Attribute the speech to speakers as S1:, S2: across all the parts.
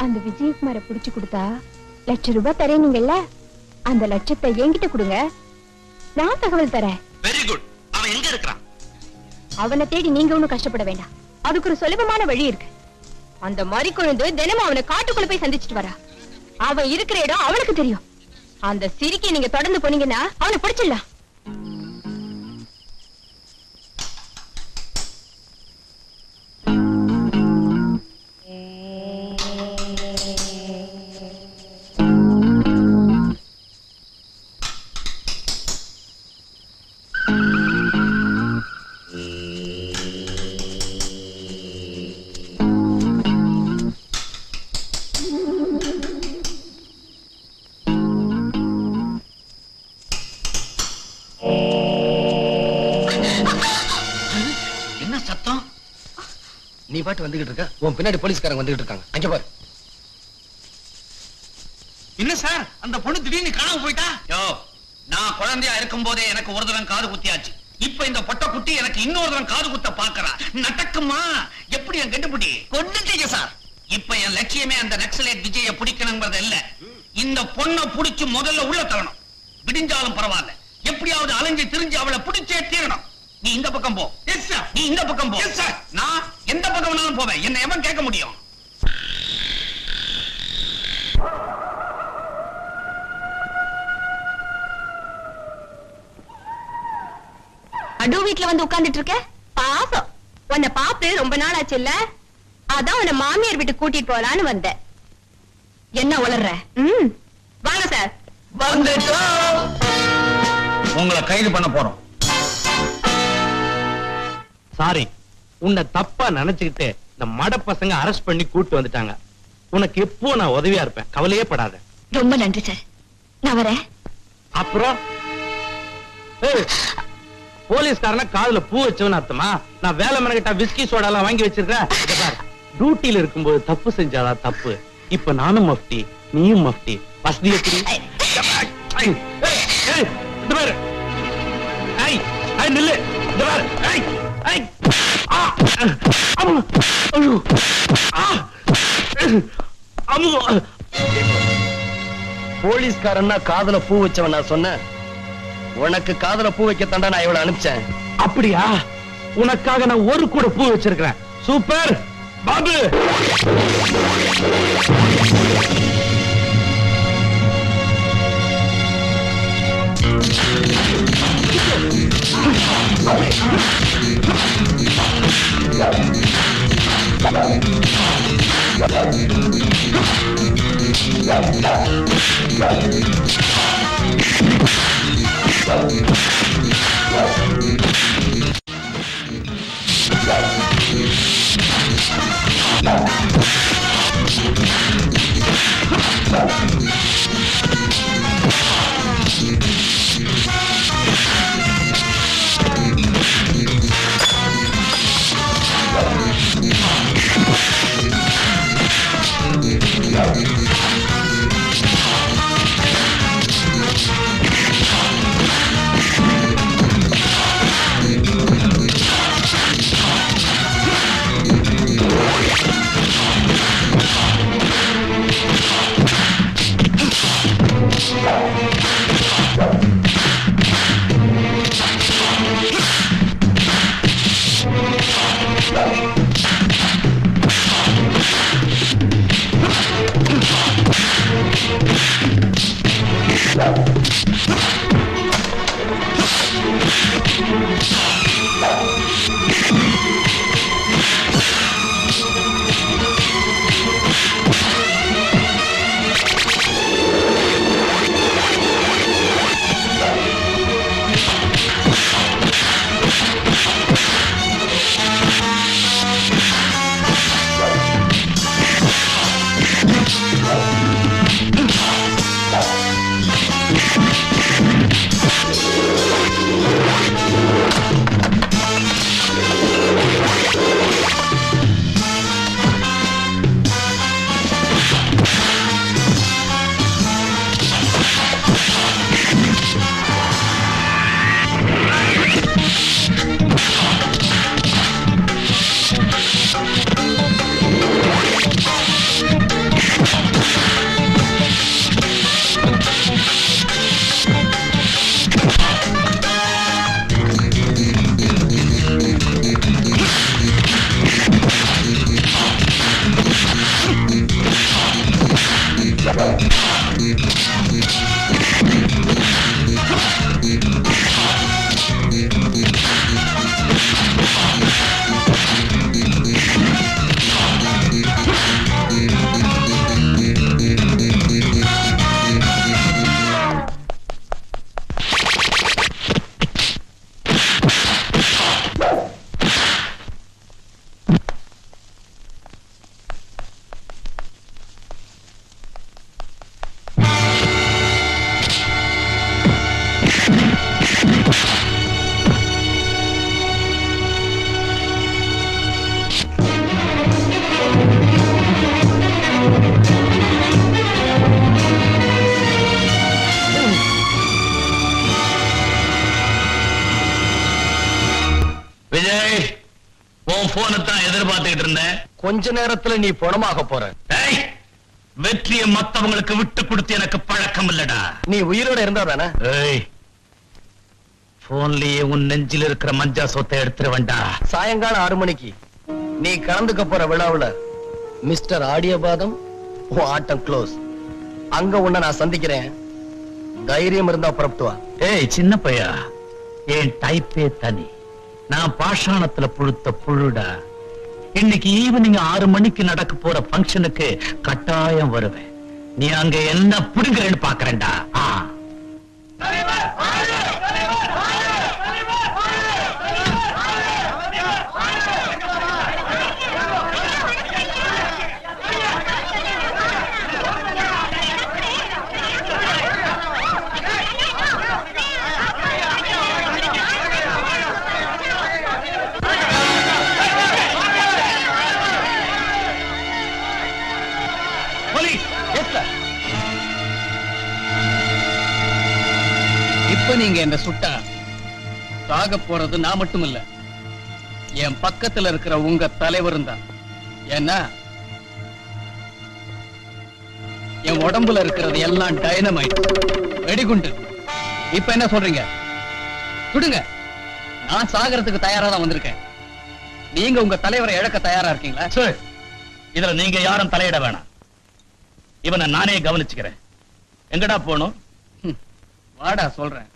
S1: அந்த விஜயகுமார புடிச்சு கொடுத்தா ₹1,00,000 தரேனீங்கல்ல, அந்த லட்சத்தை என்கிட்ட கொடுங்க, நான் தகவல் தரேன்.
S2: Very good. அவன் எங்க இருக்கிறான்?
S1: அவனை தேடி நீங்க ஒண்ணும் கஷ்டப்பட வேண்டாம். அதுக்கு ஒரு சுலபமான வழி இருக்கு. அந்த மாதிரி குழந்தை தினமும் அவனை காட்டுக்குள்ள போய் சந்திச்சுட்டு வரா. அவன் இருக்கிற இடம் அவனுக்கு தெரியும். அந்த சிரிக்கை நீங்க தொடர்ந்து போனீங்கன்னா அவனை பிடிச்சிடலாம்.
S3: நீ பாட்டு வந்துகிட்டு இருக்க, உன் பின்னாடி போலீஸ்காரங்க வந்துகிட்டு இருக்காங்க. அங்க பாரு.
S2: என்ன சார், அந்த பொண்ணு திடீர்னு காணாம போயிட்டா? யோ, நான் குழந்தையா இருக்கும் போதே எனக்கு ஒரு தரம் காது குத்தியாச்சு. இப்ப இந்த பொட்ட குட்டி எனக்கு இன்னொரு தரம் காது குத்த பாக்குறா. நடக்குமா? எப்படி என் கண்டுபிடி? கொண்டுட்டீங்க சார். இப்ப என் லட்சியமே அந்த நக்சலைட் விஜய பிடிக்கணுங்கிறது இல்ல. இந்த பொண்ணை புடிச்சு முதல்ல உள்ள தரணும். விடிஞ்சாலும் பரவாயில்ல, எப்படியாவது அலைஞ்சு திரிஞ்சு அவளை பிடிச்சே தீரணும். நீ இந்த பக்கம் போ. Yes sir. நீ இந்த பக்கம் போ. Yes sir. நான் எந்த பக்கம் வேணாலும் போவேன். என்ன எவன் கேட்க முடியும்?
S1: அடு வீட்டுல வந்து உட்கார்ந்துட்டு இருக்க பாசம். உன்னை பாத்து ரொம்ப நாள் ஆச்சு இல்ல, அதான் உன்னை மாமியார் வீட்டு கூட்டிட்டு போலான்னு வந்த. என்ன உளர்ற? வாங்க சார்.
S2: உங்களை கைது பண்ண போறோம்.
S4: சாரி, உன்னை தப்பா நினைச்சுக்கிட்டு இந்த மட பசங்க அரெஸ்ட் பண்ணி கூட்டு வந்துட்டாங்க. உனக்கு எப்போ நான் உதவியா இருப்பேன், கவலையே படாத.
S1: ரொம்ப நன்றி சார், நான் வரேன்.
S4: அப்புறம் போலீஸ்காரன காதுல பூ வச்சவன் அர்த்தமா? நான் வேலை மனக்கிட்ட விஸ்கி சோடா எல்லாம் வாங்கி வச்சிருக்கேன். டியூட்டில இருக்கும்போது தப்பு செஞ்சாதான் தப்பு. இப்ப நானும் மஃப்டி, நீயும் மஃப்டி. வசதி எப்படி? நில்லு.
S3: போலீஸ்காரன்னா காதுல பூ வச்சவன் நான் சொன்னேன். உனக்கு காதுல பூ வைக்க தாண்டா நான் இவளை அனுப்பிச்சேன்.
S4: அப்படியா? உனக்காக நான் ஒரு கூட பூ வச்சிருக்கிறேன். சூப்பர் பாபு.
S2: போனை தான் எதிர்பார்த்துக்கிட்டு இருந்தேன்.
S3: கொஞ்ச நேரத்துல நீ பணமாக போற.
S2: ஏய், வெற்றியை மத்தவங்களுக்கு விட்டு கொடுத்து எனக்கு பழக்கம் இல்லடா.
S3: நீ உயிரோட இருந்தா தானே?
S2: ஏய், போன்லயே உன் நெஞ்சில் இருக்கிற மஞ்சா சொத்தை எடுத்துட வேண்டாம்.
S3: சாயங்காலம் 6 மணிக்கு நீ கலந்துக்க போற விழாவுல மிஸ்டர் ஆடியபாதம் உன் ஆட்டம் க்ளோஸ். அங்க உன்னை நான் சந்திக்கிறேன். தைரியம் இருந்தா புறப்பட்டு வா.
S2: ஏய் சின்ன பையா, என் டைப்பே தனி. நான் பாஷாணத்துல புழுத்த புழுடா. இன்னைக்கு ஈவினிங் 6 மணிக்கு நடக்க போற பங்கனுக்கு கட்டாயம் வருவேன். நீ அங்க என்ன புடுங்குறேன்னு பாக்குறேன்டா.
S5: இப்ப நீங்க என்ன சுட்டா சாக போறது நான் மட்டும் இல்ல, என் பக்கத்துல இருக்கிற உங்க தலைவரும் தான். ஏன்னா என் உடம்புல இருக்கிறது எல்லாம் டைனமைட், வெடிகுண்டு. இப்ப என்ன சொல்றீங்க? சுடுங்க. நான் சாகறதுக்கு தயாரா தான் வந்திருக்கேன். நீங்க உங்க தலைவரை இழக்க தயாரா இருக்கீங்களா?
S2: சரி, இதுல நீங்க யாரும் தலையிட வேணாம். இவனை நானே கவனிச்சுக்கிறேன். எங்கடா போகணும்?
S5: வாடா சொல்றேன்.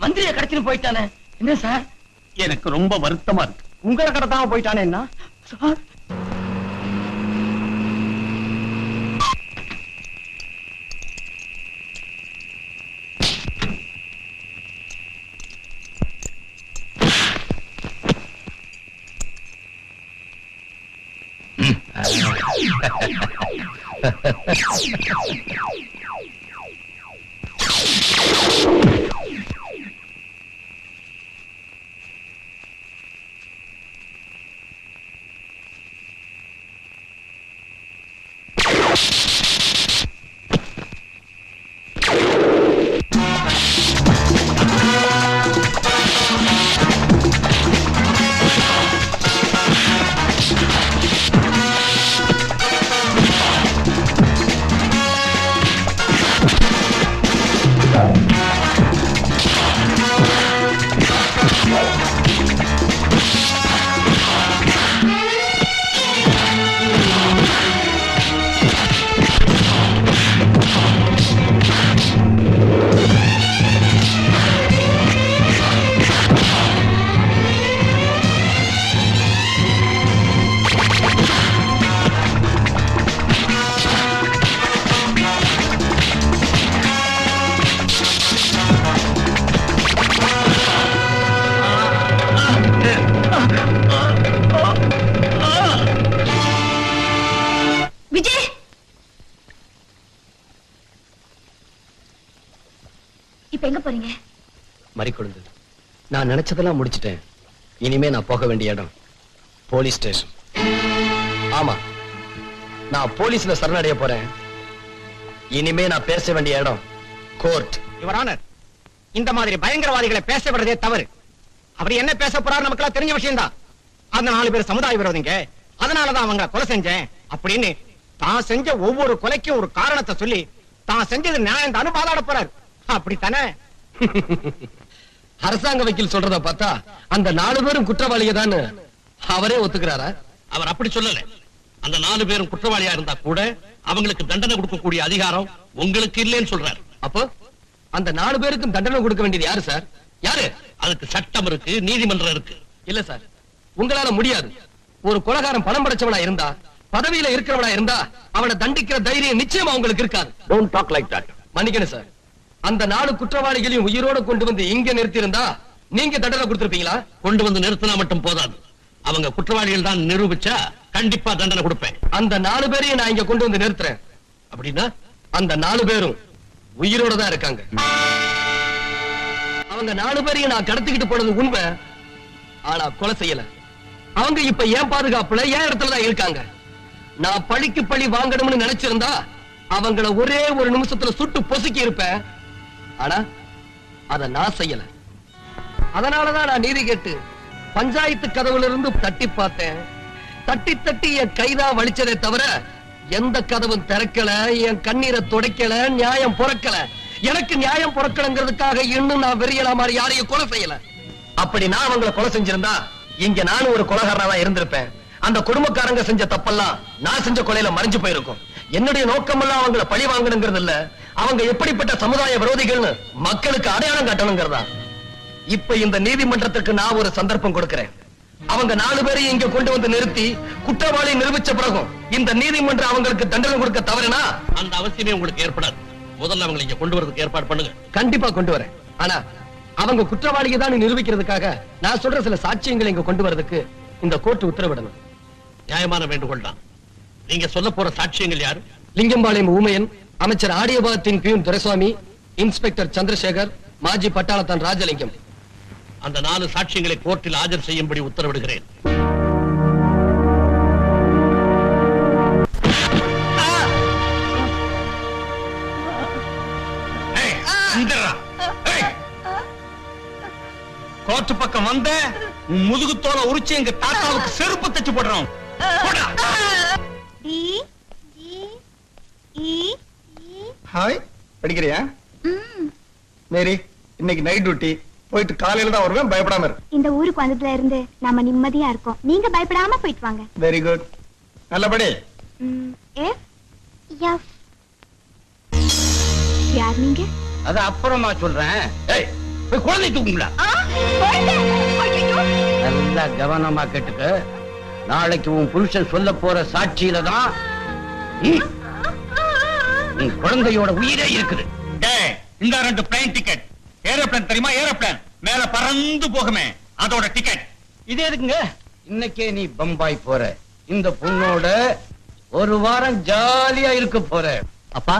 S3: மந்திரிய கடத்தின்னு போயிட்டானே. என்ன சார்?
S5: எனக்கு ரொம்ப வருத்தமா இருக்கு.
S3: உங்களை கடத்தாம போயிட்டானே என்ன சார்?
S1: இப்ப எங்க போறீங்க?
S3: மறிக்கொழுந்து, நான் நினைச்சதெல்லாம் முடிச்சிட்டேன். இனிமே நான் போக வேண்டிய இடம் போலீஸ் ஸ்டேஷன். ஆமா, நான் போலீஸ்ல சரணடைய போறேன். இனிமே நான் பேச வேண்டிய இடம் கோர்ட்.
S6: யுவர் ஆனர், இந்த மாதிரி பயங்கரவாதிகளை பேச விடுறதே தவறு. அவர் என்ன பேச போறாரு நமக்கு தெரிஞ்ச விஷயம் தான். அந்த 4 பேர் சமுதாய விரோதிங்க, அதனாலதான் அவங்க கொலை செஞ்சேன் அப்படின்னு தான் செஞ்ச ஒவ்வொரு கொலைக்கும் ஒரு காரணத்தை சொல்லி தான் செஞ்சது நியாயம் தான் பாதாட போறாரு. அப்படித்தானே?
S3: அரசாங்க வக்கீல் சொல்றத பார்த்தா அந்த 4 பேரும் குற்றவாளிக தான் அவரே ஒத்துக்கிறாரா?
S2: அவர் அப்படி சொல்லல. அந்த 4 பேரும் குற்றவாளியா இருந்தா கூட அவங்களுக்கு தண்டனை கொடுக்கக்கூடிய அதிகாரம் உங்களுக்கு இல்லைன்னு சொல்றாரு.
S3: அப்போ அந்த 4 பேருக்கும் தண்டனை கொடுக்க வேண்டியது யாரு சார்? யாரு?
S2: அதுக்கு சட்டம் இருக்கு, நீதிமன்றம் இருக்கு.
S3: இல்ல சார், உங்களால முடியாது. ஒரு கொலைகாரன் பணம் படைச்சவனா இருந்தா, பதவியில இருக்கிறவனா இருந்தா அவனை தண்டிக்கிற தைரியம் நிச்சயமா உங்களுக்கு இருக்காது.
S2: Don't talk like that.
S3: மன்னிக்கணும் சார், அந்த 4 குற்றவாளிகளையும் உயிரோட கொண்டு வந்து இங்க நிறுத்தி இருந்தா நீங்க தண்டனை கொடுத்திருப்பீங்களா?
S2: கொண்டு வந்து நிறுத்தினா மட்டும் போதாது. அவங்க குற்றவாளிகள் தான் நிரூபிச்சா கண்டிப்பா தண்டனை கொடுப்பேன்.
S3: அந்த 4 பேரையும் நான் இங்க கொண்டு வந்து நிறுத்துறேன்.
S2: அப்படின்னா
S3: அந்த 4 பேரும் உயிரோட தான் இருக்காங்க. அவங்க 4 பேரையும் நான் கடத்திக்கிட்டு போனது உண்மை, ஆனா கொலை செய்யல. அவங்க இப்ப ஏன் பாதுகாப்புல ஏன் இடத்துல தான் இருக்காங்க. நான் பழிக்கு பழி வாங்கணும்னு நினைச்சிருந்தா அவங்கள ஒரே ஒரு நிமிஷத்துல சுட்டு பொசுக்கி இருப்பேன். ஆனா அத நான் செய்யல. அதனாலதான் நான் நீதி கேட்டு பஞ்சாயத்து கதவுல இருந்து தட்டி பார்த்தேன். தட்டி தட்டி என் கைதான் வலிச்சதே தவிர எந்த கதவும் திறக்கல, என் கண்ணீரை துடைக்கல, நியாயம் பொறக்கல. எனக்கு நியாயம் பொறக்கலங்கிறதுக்காக இன்னும் நான் வெறியலா மாதிரி யாரையும் கொலை செய்யல. அப்படி நான் அவங்களை கொலை செஞ்சிருந்தா இங்க நானும் ஒரு கொலைகாரனா இருந்திருப்பேன். அந்த குடும்பக்காரங்க செஞ்ச தப்பெல்லாம் நான் செஞ்ச கொலையில மறைஞ்சு போயிருக்கும். என்னுடைய நோக்கம் எல்லாம் அவங்கள பழி வாங்கணுங்கிறது இல்ல, அவங்க எப்படிப்பட்ட சமுதாய விரோதிகள்னு மக்களுக்கு அடையாளம் காட்டணுங்கிறதா. இப்ப இந்த நீதிமன்றத்துக்கு நான் ஒரு சந்தர்ப்பம் கொடுக்கிறேன். அவங்க 4 பேரையும் இங்க கொண்டு வந்து நிறுத்தி குற்றவாளி நிரூபிச்ச பிறகும் இந்த நீதிமன்றம் அவங்களுக்கு தண்டனை கொடுக்க தவறுனா
S4: அந்த அவசியமே உங்களுக்கு ஏற்படாது. முதல்ல அவங்களை இங்க கொண்டு வரதுக்கு ஏற்பாடு பண்ணுங்க.
S3: கண்டிப்பா கொண்டு வரேன். ஆனா அவங்க குற்றவாளியை தான் நிரூபிக்கிறதுக்காக நான் சொல்ற சில சாட்சியங்களை இங்க கொண்டு வரதுக்கு இந்த கோர்ட் உத்தரவிடணும்.
S4: நியாயமான வேண்டுகோள் தான். நீங்க சொல்ல போற சாட்சியங்கள் யாரு?
S3: லிங்கம்பாளையம் ஊமையன், அமைச்சர் ஆடியபாகத்தின் பியூன் துரைசுவாமி, இன்ஸ்பெக்டர் சந்திரசேகர், மாஜி பட்டாளத்தான் ராஜலிங்கம்.
S4: அந்த 4 சாட்சியங்களை கோர்ட்டில் ஆஜர் செய்யும்படி உத்தரவிடுகிறேன்.
S2: கோர்ட்டு பக்கம் வந்த முதுகு தோலை உரிச்சு எங்க தாத்தாவுக்கு செருப்பு தச்சு போடுறோம்.
S6: ஹாய், படிக்கிறியா? மேரி, இன்னைக்கு நைட் டியூட்டி, போயிட்டு காலையில தான் வருவேன், பயப்படாம இரு.
S7: இந்த ஊருக்கு வந்ததுல இருந்து நாம நிம்மதியா இருக்கோம். நீங்க பயப்படாம போயிட்டு வாங்க.
S6: வெரி குட், நல்லபடி.
S7: யார் நீங்க?
S2: அது அப்புறமா சொல்றேன். போய் குழந்தை தூக்குங்களா? நல்லா கவனமா கேட்டுக்க. நாளைக்கு உன் புருஷன் சொல்ல போற சாட்சியில தான் உன் குழந்தையோட உயிரே இருக்குது. இந்த 2 பிளைன் டிக்கெட். ஏரோப்ளேன் தெரியுமா? ஏரோப்ளேன் மேல பறந்து போகுமே, அதோட டிக்கெட். இது எதுக்குங்க? இன்னைக்கே நீ பம்பாய் போற. இந்த பொண்ணோட ஒரு வாரம் ஜாலியா இருக்க போற.
S5: அப்பா,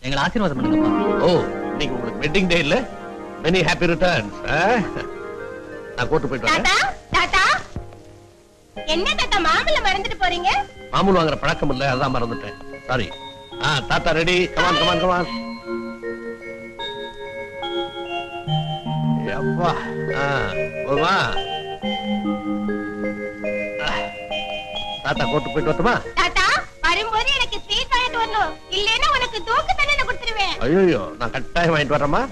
S5: எங்களை ஆசீர்வாதம் பண்ணுங்கப்பா.
S4: ஓ, இன்னைக்கு உங்களுக்கு வெட்டிங் டே இல்ல? Many happy returns. நான் கோர்ட்டு போயிட்டு வரேன்.
S1: தாத்தா, என்ன தாத்தா மாம்பழம் மறந்துட்டு போறீங்க?
S4: மாமூல் வாங்குற பழக்கம் இல்ல, அதான் மறந்துட்டேன். சாரி. தாத்தா ரெடி. Come on come on come on. அப்பா, போமா. தாத்தா கோர்ட்டு போயிட்டு வரட்டுமா?
S1: தாத்தா, வரும்போது எனக்கு ஸ்வீட் வாங்கிட்டு வரணும். இல்லைன்னா உனக்கு தூக்கு தண்டனை கொடுத்துருவேன்.
S4: ஐயோ, நான் கட்டாயம் வாங்கிட்டு வரேம்மா.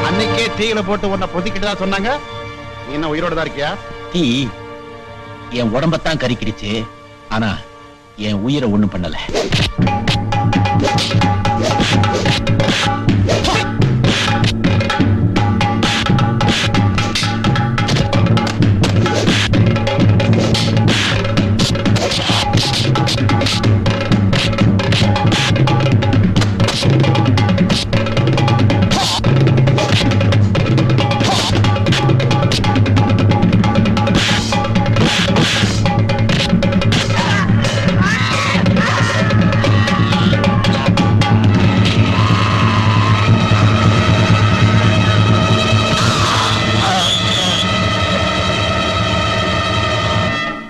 S6: அன்னைக்கே தீயில போட்டு உன்னை பொதிக்கிட்டு தான் சொன்னாங்க. நீ என்ன உயிரோட தான் இருக்கியா?
S2: தீ என் உடம்பத்தான் கறிக்கிடுச்சு, ஆனா என் உயிரை ஒண்ணும் பண்ணல.